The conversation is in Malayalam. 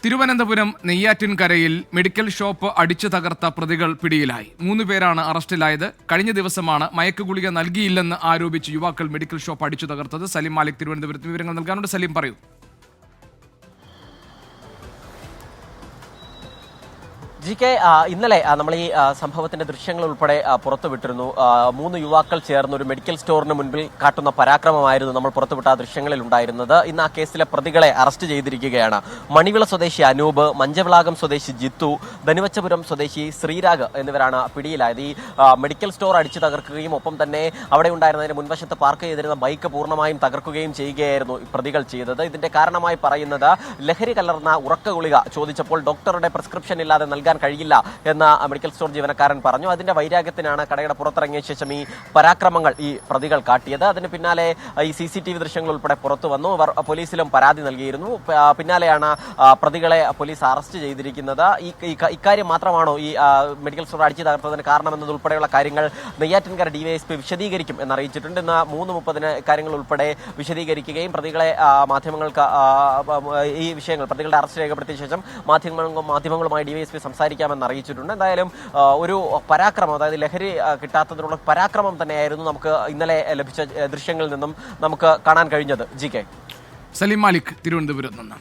തിരുവനന്തപുരം നെയ്യാറ്റിൻകരയിൽ മെഡിക്കൽ ഷോപ്പ് അടിച്ചു തകർത്ത പ്രതികൾ പിടിയിലായി. 3 പേരാണ് അറസ്റ്റിലായത്. കഴിഞ്ഞ ദിവസമാണ് മയക്കുഗുളിക നൽകിയില്ലെന്ന് ആരോപിച്ച് യുവാക്കൾ മെഡിക്കൽ ഷോപ്പ് അടിച്ചു തകർത്തത്. സലീം മാലിക് തിരുവനന്തപുരത്ത് വിവരങ്ങൾ നൽകാനുണ്ട്. സലീം, പറയൂ. ജി.കെ, ഇന്നലെ നമ്മൾ ഈ സംഭവത്തിന്റെ ദൃശ്യങ്ങൾ ഉൾപ്പെടെ പുറത്തുവിട്ടിരുന്നു. 3 യുവാക്കൾ ചേർന്ന് ഒരു മെഡിക്കൽ സ്റ്റോറിന് മുൻപിൽ കാട്ടുന്ന പരാക്രമമായിരുന്നു നമ്മൾ പുറത്തുവിട്ട ദൃശ്യങ്ങളിൽ ഉണ്ടായിരുന്നത്. ഇന്ന് ആ കേസിലെ പ്രതികളെ അറസ്റ്റ് ചെയ്തിരിക്കുകയാണ്. മണിവിള സ്വദേശി അനൂപ്, മഞ്ചവിളാകം സ്വദേശി ജിത്തു, ധനുവച്ചപുരം സ്വദേശി ശ്രീരാഗ് എന്നിവരാണ് പിടിയിലായത്. ഈ മെഡിക്കൽ സ്റ്റോർ അടിച്ചു തകർക്കുകയും ഒപ്പം തന്നെ അവിടെ ഉണ്ടായിരുന്നതിന് മുൻവശത്ത് പാർക്ക് ചെയ്തിരുന്ന ബൈക്ക് പൂർണ്ണമായും തകർക്കുകയും ചെയ്യുകയായിരുന്നു പ്രതികൾ ചെയ്തത്. ഇതിന്റെ കാരണമായി പറയുന്നത് ലഹരി കലർന്ന ഉറക്ക ഗുളിക ചോദിച്ചപ്പോൾ ഡോക്ടറുടെ പ്രിസ്ക്രിപ്ഷൻ ഇല്ലാതെ നൽകാൻ കഴിയില്ല എന്ന് മെഡിക്കൽ സ്റ്റോർ ജീവനക്കാരൻ പറഞ്ഞു. അതിന്റെ വൈരാഗ്യത്തിനാണ് കടയുടെ പുറത്തിറങ്ങിയ ശേഷം ഈ പരാക്രമങ്ങൾ ഈ പ്രതികൾ കാട്ടിയത്. അതിന് പിന്നാലെ ഈ CCTV ദൃശ്യങ്ങൾ ഉൾപ്പെടെ പുറത്തു വന്നു. അവർ പോലീസിലും പരാതി നൽകിയിരുന്നു. പിന്നാലെയാണ് പ്രതികളെ പോലീസ് അറസ്റ്റ് ചെയ്തിരിക്കുന്നത്. ഇക്കാര്യം മാത്രമാണോ ഈ മെഡിക്കൽ സ്റ്റോർ അടിച്ചു തകർത്തതിന് കാരണമെന്നതുൾപ്പെടെയുള്ള കാര്യങ്ങൾ നെയ്യാറ്റിൻകര DYSP വിശദീകരിക്കും എന്നറിയിച്ചിട്ടുണ്ട്. ഇന്ന് 3:30 കാര്യങ്ങൾ ഉൾപ്പെടെ വിശദീകരിക്കുകയും പ്രതികളെ മാധ്യമങ്ങൾക്ക് ഈ വിഷയങ്ങൾ പ്രതികളുടെ അറസ്റ്റ് രേഖപ്പെടുത്തിയ ശേഷം മാധ്യമങ്ങളുമായി DYSP സംസാരിക്കാമെന്ന് അറിയിച്ചിട്ടുണ്ട്. എന്തായാലും ഒരു പരാക്രമം, അതായത് ലഹരി കിട്ടാത്തതിനുള്ള പരാക്രമം തന്നെയായിരുന്നു നമുക്ക് ഇന്നലെ ലഭിച്ച ദൃശ്യങ്ങളിൽ നിന്നും നമുക്ക് കാണാൻ കഴിഞ്ഞത്. ജി.കെ. സലീം മാലിക് തിരുവനന്തപുരത്ത് നിന്ന്.